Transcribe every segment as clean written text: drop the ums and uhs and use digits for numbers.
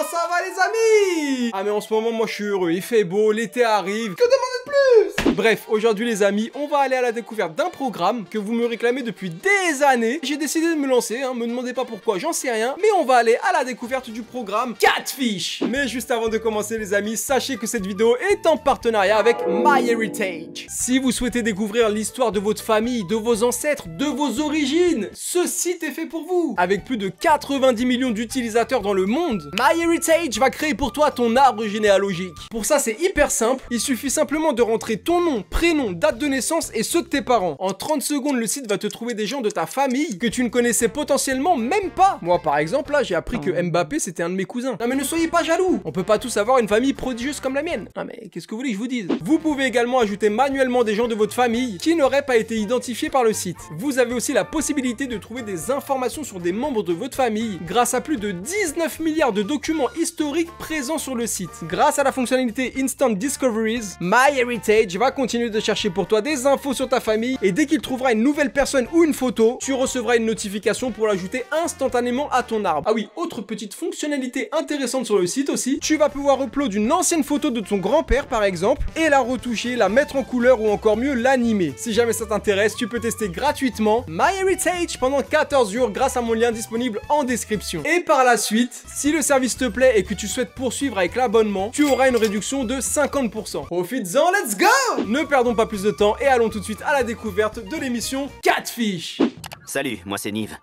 comment ça va les amis? Ah mais en ce moment moi je suis heureux, il fait beau, l'été arrive, que demander de plus? Bref, aujourd'hui les amis, on va aller à la découverte d'un programme que vous me réclamez depuis des années. J'ai décidé de me lancer, me demandez pas pourquoi, j'en sais rien, mais on va aller à la découverte du programme Catfish. Mais juste avant de commencer les amis, sachez que cette vidéo est en partenariat avec MyHeritage. Si vous souhaitez découvrir l'histoire de votre famille, de vos ancêtres, de vos origines, ce site est fait pour vous. Avec plus de 90 millions d'utilisateurs dans le monde, MyHeritage va créer pour toi ton arbre généalogique. Pour ça c'est hyper simple, il suffit simplement de rentrer ton nom, prénom, date de naissance et ceux de tes parents. En 30 secondes, le site va te trouver des gens de ta famille que tu ne connaissais potentiellement même pas. Moi par exemple, là j'ai appris que Mbappé c'était un de mes cousins. Non mais ne soyez pas jaloux, on peut pas tous avoir une famille prodigieuse comme la mienne. Non mais qu'est-ce que vous voulez que je vous dise? Vous pouvez également ajouter manuellement des gens de votre famille qui n'auraient pas été identifiés par le site. Vous avez aussi la possibilité de trouver des informations sur des membres de votre famille grâce à plus de 19 milliards de documents historiques présents sur le site. Grâce à la fonctionnalité Instant Discoveries, MyHeritage va continuer de chercher pour toi des infos sur ta famille et dès qu'il trouvera une nouvelle personne ou une photo, tu recevras une notification pour l'ajouter instantanément à ton arbre. Ah oui, autre petite fonctionnalité intéressante sur le site aussi, tu vas pouvoir upload une ancienne photo de ton grand-père par exemple et la retoucher, la mettre en couleur ou encore mieux l'animer. Si jamais ça t'intéresse, tu peux tester gratuitement MyHeritage pendant 14 jours grâce à mon lien disponible en description. Et par la suite, si le service te plaît et que tu souhaites poursuivre avec l'abonnement, tu auras une réduction de 50%. Profites-en, let's go! Ne perdons pas plus de temps et allons tout de suite à la découverte de l'émission Catfish. Salut, moi c'est Nive.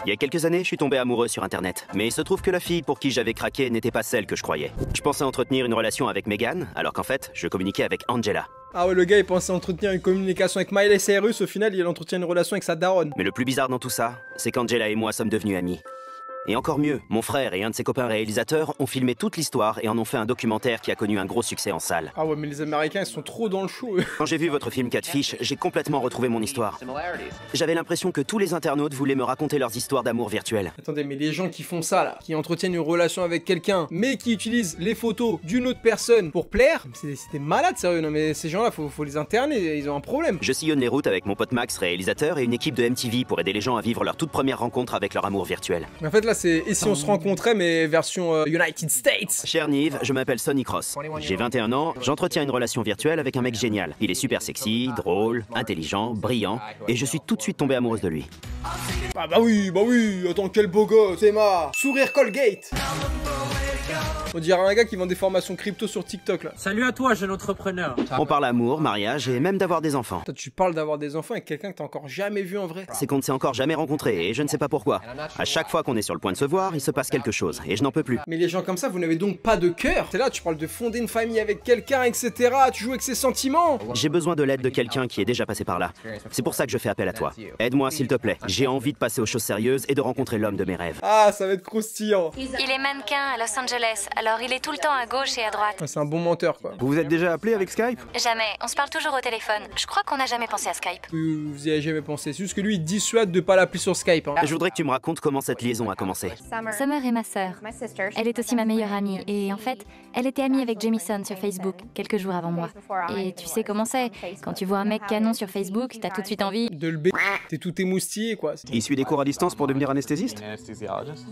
Il y a quelques années, je suis tombé amoureux sur internet. Mais il se trouve que la fille pour qui j'avais craqué n'était pas celle que je croyais. Je pensais entretenir une relation avec Megan, alors qu'en fait, je communiquais avec Angela. Ah ouais, le gars il pensait entretenir une communication avec Miley Cyrus, au final il entretient une relation avec sa daronne. Mais le plus bizarre dans tout ça, c'est qu'Angela et moi sommes devenus amis. Et encore mieux, mon frère et un de ses copains réalisateurs ont filmé toute l'histoire et en ont fait un documentaire qui a connu un gros succès en salle. Ah ouais, mais les Américains ils sont trop dans le show. Quand j'ai vu votre film Catfish, j'ai complètement retrouvé mon histoire. J'avais l'impression que tous les internautes voulaient me raconter leurs histoires d'amour virtuel. Attendez, mais les gens qui font ça là, qui entretiennent une relation avec quelqu'un, mais qui utilisent les photos d'une autre personne pour plaire, c'est des malades sérieux, non mais ces gens-là, faut les interner, ils ont un problème. Je sillonne les routes avec mon pote Max, réalisateur, et une équipe de MTV pour aider les gens à vivre leur toute première rencontre avec leur amour virtuel. Mais en fait là c'est et si on se rencontrait mais version United States. Cher Nive, je m'appelle Sonny Cross. J'ai 21 ans, j'entretiens une relation virtuelle avec un mec génial. Il est super sexy, drôle, intelligent, brillant, et je suis tout de suite tombé amoureuse de lui. Ah bah oui, attends quel beau gosse, c'est ma sourire Colgate. On dirait un gars qui vend des formations crypto sur TikTok là. Salut à toi, jeune entrepreneur. On parle amour, mariage et même d'avoir des enfants. Toi, tu parles d'avoir des enfants avec quelqu'un que t'as encore jamais vu en vrai. C'est qu'on ne s'est encore jamais rencontré et je ne sais pas pourquoi. À chaque fois qu'on est sur le point de se voir, il se passe quelque chose et je n'en peux plus. Mais les gens comme ça, vous n'avez donc pas de cœur. T'es là, tu parles de fonder une famille avec quelqu'un, etc. Tu joues avec ses sentiments. J'ai besoin de l'aide de quelqu'un qui est déjà passé par là. C'est pour ça que je fais appel à toi. Aide-moi s'il te plaît. J'ai envie de passer aux choses sérieuses et de rencontrer l'homme de mes rêves. Ah, ça va être croustillant. Il est mannequin à Los Angeles, alors il est tout le temps à gauche et à droite. C'est un bon menteur quoi. Vous vous êtes déjà appelé avec Skype? Jamais, on se parle toujours au téléphone. Je crois qu'on n'a jamais pensé à Skype. Vous y avez jamais pensé. C'est juste que lui il dissuade de pas l'appeler sur Skype. Je voudrais que tu me racontes comment cette liaison a commencé. Summer est ma sœur. Elle est aussi ma meilleure amie. Et en fait, elle était amie avec Jamison sur Facebook, quelques jours avant moi. Et tu sais comment c'est, quand tu vois un mec canon sur Facebook, t'as tout de suite envie... De le b... T'es tout émoustillé quoi. Il suit des cours à distance pour devenir anesthésiste?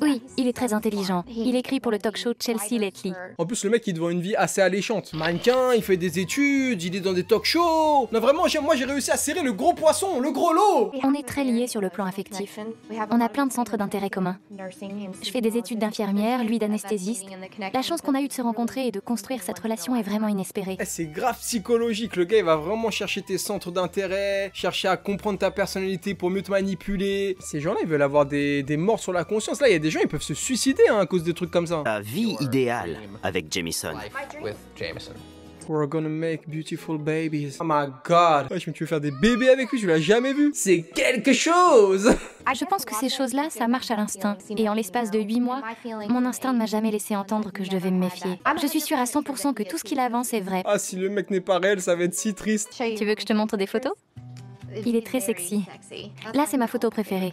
Oui, il est très intelligent. Il écrit pour le talk show Chelsea Lately. En plus le mec il devant une vie assez alléchante. Mannequin, il fait des études, il est dans des talk shows. Non vraiment, moi j'ai réussi à serrer le gros poisson, le gros lot. On est très liés sur le plan affectif. On a plein de centres d'intérêt communs. Je fais des études d'infirmière, lui d'anesthésiste. La chance qu'on a eue de se rencontrer et de construire cette relation est vraiment inespérée. C'est grave psychologique, le gars il va vraiment chercher tes centres d'intérêt, chercher à comprendre ta personnalité pour mieux te manipuler. Ces gens-là ils veulent avoir des morts sur la conscience. Là il y a des gens ils peuvent se suicider à cause des trucs comme ça. Ta vie idéale avec Jamison. We're gonna make beautiful babies. Oh my god. Wesh, mais tu veux faire des bébés avec lui, tu l'as jamais vu. C'est quelque chose. Je pense que ces choses-là, ça marche à l'instinct. Et en l'espace de 8 mois, mon instinct ne m'a jamais laissé entendre que je devais me méfier. Je suis sûre à 100% que tout ce qu'il avance est vrai. Ah, si le mec n'est pas réel, ça va être si triste. Tu veux que je te montre des photos ? Il est très sexy. Là, c'est ma photo préférée.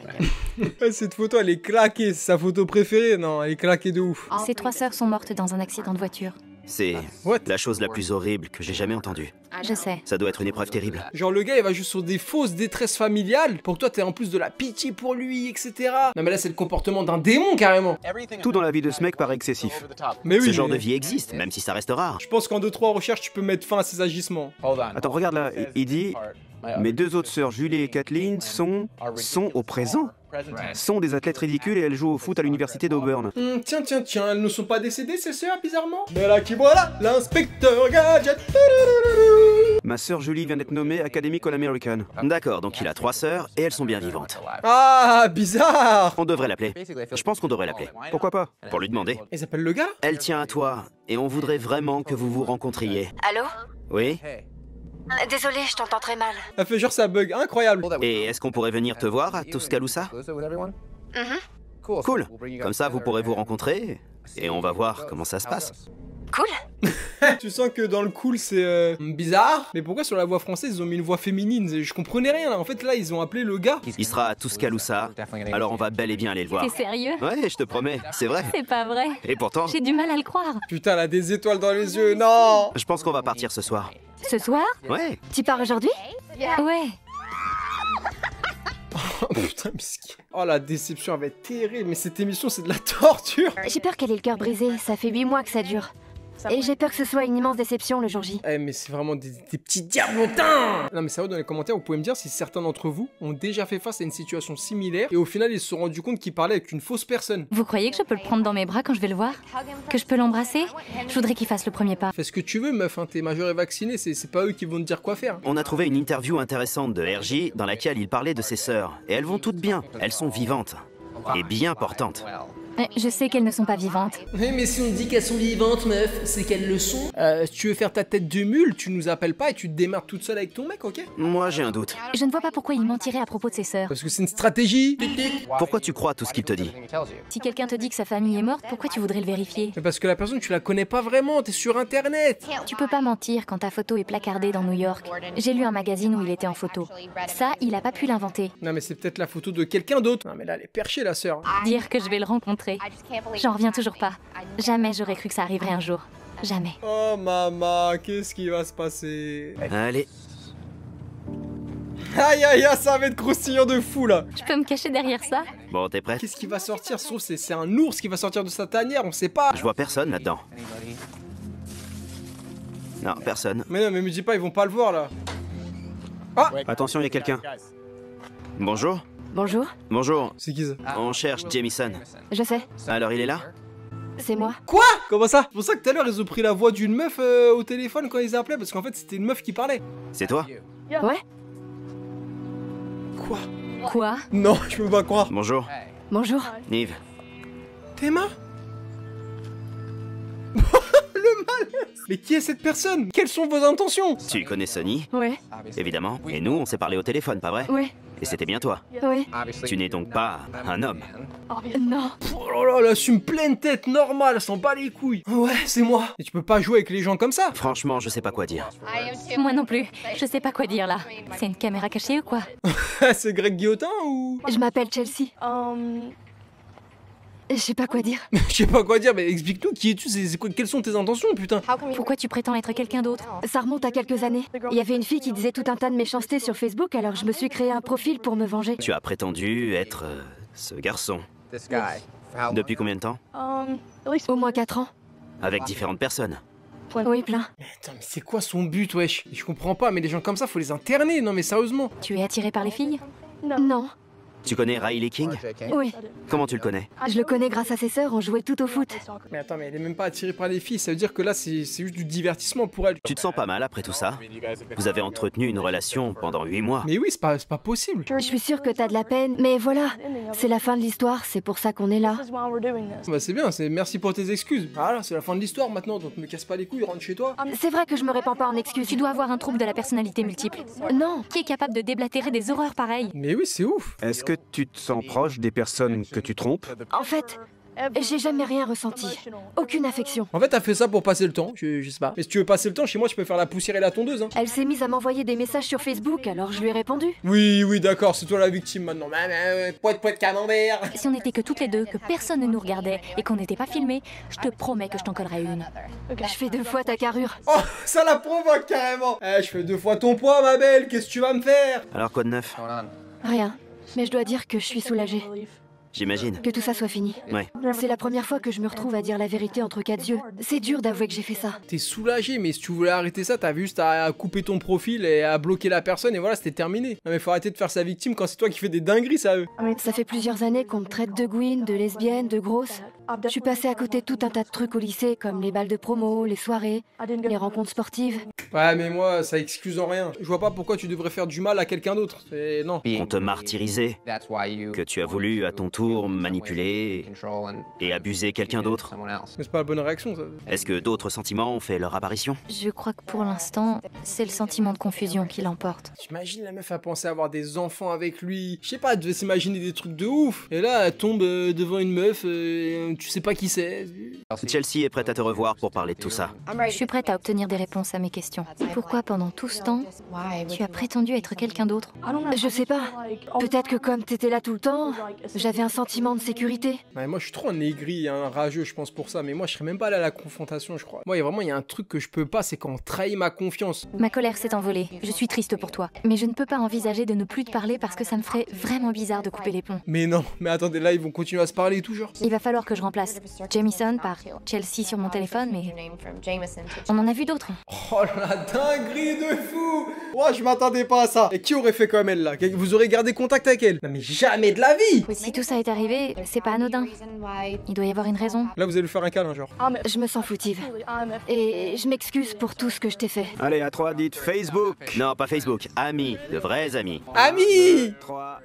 Cette photo, elle est claquée. C'est sa photo préférée. Non, elle est claquée de ouf. Ses 3 sœurs sont mortes dans un accident de voiture. C'est What? la chose la plus horrible que j'ai jamais entendue. Je sais. Ça doit être une épreuve terrible. Genre le gars il va juste sur des fausses détresses familiales pour que toi t'aies en plus de la pitié pour lui, etc. Non mais là c'est le comportement d'un démon carrément. Tout dans la vie de ce mec paraît excessif. Mais oui, Ce genre mais de vie existe, même si ça reste rare. je pense qu'en 2-3 recherches tu peux mettre fin à ses agissements. Attends, regarde là, il dit... Mes deux autres sœurs, Julie et Kathleen, sont au présent. Sont des athlètes ridicules et elles jouent au foot à l'université d'Auburn. Tiens, elles ne sont pas décédées ces sœurs bizarrement? Mais là qui voilà, l'inspecteur Gadget. Ma sœur Julie vient d'être nommée Academic All-American. D'accord, donc il a 3 sœurs et elles sont bien vivantes. Ah bizarre. On devrait l'appeler. Je pense qu'on devrait l'appeler. Pourquoi pas? Pour lui demander. Ils appellent le gars? Elle tient à toi et on voudrait vraiment que vous vous rencontriez. Allô? Oui? Désolée, je t'entends très mal. Elle fait genre ça bug, incroyable. Et est-ce qu'on pourrait venir te voir à Tuscaloosa? Cool. Comme ça, vous pourrez vous rencontrer et on va voir comment ça se passe. Cool. Tu sens que dans le cool c'est bizarre. Mais pourquoi sur la voix française ils ont mis une voix féminine? Je comprenais rien là. En fait là ils ont appelé le gars. Il sera à Tuscaloosa, alors on va bel et bien aller le voir. T'es sérieux? Ouais, je te promets, c'est vrai. C'est pas vrai. Et pourtant, J'ai du mal à le croire. Putain, elle a des étoiles dans les yeux, non. je pense qu'on va partir ce soir. Ce soir? Ouais. Tu pars aujourd'hui? Ouais. Oh putain, miskin. Oh la déception elle va être terrible. Mais cette émission c'est de la torture. J'ai peur qu'elle ait le cœur brisé, ça fait 8 mois que ça dure. Et j'ai peur que ce soit une immense déception le jour J. Eh mais c'est vraiment des petits diablotins. Non mais ça va, dans les commentaires vous pouvez me dire si certains d'entre vous ont déjà fait face à une situation similaire et au final ils se sont rendus compte qu'ils parlaient avec une fausse personne. Vous croyez que je peux le prendre dans mes bras quand je vais le voir? Que je peux l'embrasser? Je voudrais qu'il fasse le premier pas. Fais ce que tu veux meuf, hein, t'es majeur et vacciné, c'est pas eux qui vont te dire quoi faire. On a trouvé une interview intéressante de RJ dans laquelle il parlait de ses sœurs. Et elles vont toutes bien. Elles sont vivantes. Et bien portantes. Je sais qu'elles ne sont pas vivantes. Oui mais si on dit qu'elles sont vivantes meuf, c'est qu'elles le sont. Si tu veux faire ta tête de mule, tu nous appelles pas et tu te démerdes toute seule avec ton mec, ok? Moi, j'ai un doute. Je ne vois pas pourquoi il mentirait à propos de ses sœurs. Parce que c'est une stratégie. Pourquoi tu crois tout ce qu'il te dit? Si quelqu'un te dit que sa famille est morte, pourquoi tu voudrais le vérifier? Mais parce que la personne tu la connais pas vraiment, t'es sur internet. Tu peux pas mentir quand ta photo est placardée dans New York. J'ai lu un magazine où il était en photo. Ça, il a pas pu l'inventer. Non mais c'est peut-être la photo de quelqu'un d'autre. Non mais là elle est perchée la sœur. Dire que je vais le rencontrer. J'en reviens toujours pas. Jamais j'aurais cru que ça arriverait un jour. Jamais. Oh maman, qu'est-ce qui va se passer? Allez, Aïe aïe aïe, ça va être croustillant de fou là. Je peux me cacher derrière ça? bon, t'es prêt? Qu'est-ce qui va sortir? Sauf c'est un ours qui va sortir de sa tanière, on sait pas. Je vois personne là-dedans. Non, personne. Mais non mais me dis pas, ils vont pas le voir là. Attention, il y a quelqu'un. Bonjour? Bonjour, Bonjour. C'est qui ça? On cherche Jamison. je sais, Alors, il est là? c'est moi. Quoi? Comment ça? C'est pour ça que tout à l'heure ils ont pris la voix d'une meuf au téléphone quand ils appelaient, parce qu'en fait c'était une meuf qui parlait. C'est toi? Ouais, Quoi? Quoi? Non, je peux pas croire. Bonjour. bonjour. Nive. Théma? Le malaise. Mais qui est cette personne? Quelles sont vos intentions? Tu connais Sonny? Ouais, Évidemment. Et nous, on s'est parlé au téléphone, pas vrai? ouais, Et c'était bien toi. ouais. Tu n'es donc pas un homme. Non, Oh là là, elle assume pleine tête, normale, elle s'en bat les couilles. Ouais, c'est moi. Et tu peux pas jouer avec les gens comme ça. Franchement, je sais pas quoi dire. Moi non plus. Je sais pas quoi dire là. C'est une caméra cachée ou quoi? C'est Greg Guillotin ou? je m'appelle Chelsea. Je sais pas quoi dire. Je sais pas quoi dire, mais explique-nous qui es-tu, quelles sont tes intentions, putain? Pourquoi tu prétends être quelqu'un d'autre? Ça remonte à quelques années. Il y avait une fille qui disait tout un tas de méchancetés sur Facebook, alors je me suis créé un profil pour me venger. Tu as prétendu être ce garçon. Depuis combien de temps? Au moins 4 ans. Avec différentes personnes. Oui, plein. Mais attends, mais c'est quoi son but, wesh? Je comprends pas, mais les gens comme ça, faut les interner, non mais sérieusement. Tu es attiré par les filles? Non. Tu connais Riley King? Oui. Comment tu le connais? Je le connais grâce à ses sœurs, on jouait tout au foot. Mais attends, mais elle est même pas attirée par les filles, ça veut dire que là, c'est juste du divertissement pour elle. Tu te sens pas mal après tout ça? Vous avez entretenu une relation pendant 8 mois. Mais oui, c'est pas possible. Je suis sûre que t'as de la peine, mais voilà. C'est la fin de l'histoire, c'est pour ça qu'on est là. Bah c'est bien, merci pour tes excuses. Voilà, c'est la fin de l'histoire maintenant, donc me casse pas les couilles, rentre chez toi. C'est vrai que je me répands pas en excuses. Tu dois avoir un trouble de la personnalité multiple. Non. Qui est capable de déblatérer des horreurs pareilles? Mais oui, c'est ouf. Est-ce que tu te sens proche des personnes que tu trompes? En fait, J'ai jamais rien ressenti. Aucune affection. En fait, t'as fait ça pour passer le temps, je sais pas. Mais si tu veux passer le temps, chez moi, je peux faire la poussière et la tondeuse, hein. Elle s'est mise à m'envoyer des messages sur Facebook, alors je lui ai répondu. Oui, d'accord, c'est toi la victime maintenant. Poète camembert. Si on n'était que toutes les deux, que personne ne nous regardait et qu'on n'était pas filmés, je te promets que je t'en collerai une. Je fais 2 fois ta carrure. Oh, ça la provoque carrément. Je fais 2 fois ton poids, ma belle, qu'est-ce que tu vas me faire? Alors quoi de neuf? Rien. Mais je dois dire que je suis soulagée. J'imagine. Que tout ça soit fini. Ouais. C'est la première fois que je me retrouve à dire la vérité entre 4 yeux. C'est dur d'avouer que j'ai fait ça. T'es soulagé, mais si tu voulais arrêter ça, t'avais juste à couper ton profil et à bloquer la personne et voilà, c'était terminé. Non mais faut arrêter de faire sa victime quand c'est toi qui fais des dingueries, ça eux. Ça fait plusieurs années qu'on me traite de gouine, de lesbienne, de grosse. Je suis passée à côté de tout un tas de trucs au lycée, comme les balles de promo, les soirées, les rencontres sportives. Ouais, mais moi, ça excuse en rien. Je vois pas pourquoi tu devrais faire du mal à quelqu'un d'autre. Non. On te martyrisait, que tu as voulu à ton tour manipuler et abuser quelqu'un d'autre. Mais c'est pas la bonne réaction, ça. Est-ce que d'autres sentiments ont fait leur apparition? Je crois que pour l'instant, c'est le sentiment de confusion qui l'emporte. T'imagines la meuf a pensé avoir des enfants avec lui. Je sais pas, elle devait s'imaginer des trucs de ouf. Et là, elle tombe devant une meuf, tu sais pas qui c'est. Chelsea est prête à te revoir pour parler de tout ça. Je suis prête à obtenir des réponses à mes questions. Pourquoi pendant tout ce temps, tu as prétendu être quelqu'un d'autre? Je sais pas. Peut-être que comme t'étais là tout le temps, j'avais un sentiment de sécurité. Ouais, moi je suis trop un aigri, un rageux je pense pour ça, mais moi je serais même pas allé à la confrontation je crois. Moi il y a un truc que je peux pas, c'est quand on trahit ma confiance. Ma colère s'est envolée, je suis triste pour toi. Mais je ne peux pas envisager de ne plus te parler parce que ça me ferait vraiment bizarre de couper les ponts. Mais non, mais attendez, là ils vont continuer à se parler toujours. Il va falloir que je remplace Jamison par Chelsea sur mon téléphone, mais on en a vu d'autres. Oh la dinguerie de fou! Oh, je m'attendais pas à ça. Et qui aurait fait comme elle là? Vous aurez gardé contact avec elle? Non mais jamais de la vie! Si tout ça est arrivé, c'est pas anodin. Il doit y avoir une raison. Là vous allez lui faire un câlin genre. Je me sens foutive. Et je m'excuse pour tout ce que je t'ai fait. Allez, à 3, dites Facebook. Non, pas Facebook, amis, de vrais amis. Amis! 3.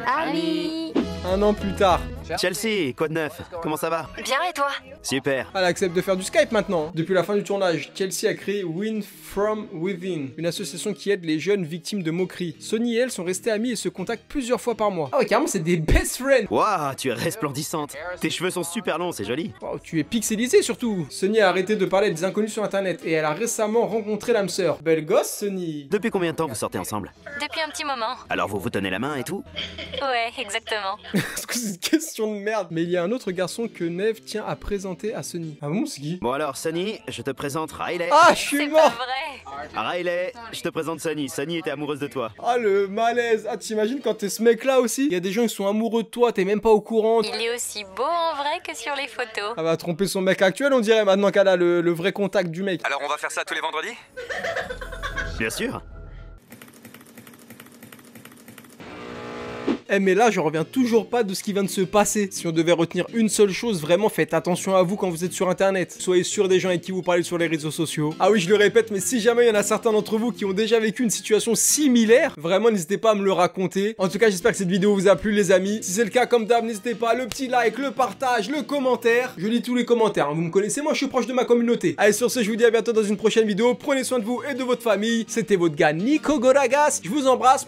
Amis! 1 an plus tard. Chelsea, quoi de neuf? Comment ça va? Bien et toi? Super. Elle accepte de faire du Skype maintenant. Depuis la fin du tournage, Chelsea a créé Win From Within, une association qui aide les jeunes victimes de moqueries. Sonny et elle sont restés amis et se contactent plusieurs fois par mois. Ah ouais, carrément, c'est des best friends. Waouh, tu es resplendissante. Tes cheveux sont super longs, c'est joli. Wow, tu es pixelisé surtout. Sonny a arrêté de parler des inconnus sur internet et elle a récemment rencontré l'âme sœur. Belle gosse, Sonny. Depuis combien de temps vous sortez ensemble? Depuis un petit moment. Alors vous vous tenez la main et tout? Ouais, exactement. Est-ce que c'est une question de merde? Mais il y a un autre garçon que Neve tient à présenter à Sonny. Ah bon, c'est qui? Bon alors, Sonny, je te présente Riley. Ah, je suis mort! vrai. Riley, je te présente Sonny. Sonny était amoureuse de toi. Ah, le malaise. Ah, t'imagines quand t'es ce mec-là aussi? Il y a des gens qui sont amoureux de toi, t'es même pas au courant. Il est aussi beau en vrai que sur les photos. Elle va tromper son mec actuel, on dirait, maintenant qu'elle a le vrai contact du mec. Alors on va faire ça tous les vendredis? Bien sûr. Eh mais là, je reviens toujours pas de ce qui vient de se passer. Si on devait retenir une seule chose, vraiment faites attention à vous quand vous êtes sur internet. Soyez sûr des gens avec qui vous parlez sur les réseaux sociaux. Ah oui, je le répète, mais si jamais il y en a certains d'entre vous qui ont déjà vécu une situation similaire, vraiment n'hésitez pas à me le raconter. En tout cas, j'espère que cette vidéo vous a plu les amis. Si c'est le cas, comme d'hab, n'hésitez pas, le petit like, le partage, le commentaire. Je lis tous les commentaires, hein. Vous me connaissez, moi je suis proche de ma communauté. Allez, sur ce, je vous dis à bientôt dans une prochaine vidéo. Prenez soin de vous et de votre famille. C'était votre gars Nico Goragas. Je vous embrasse.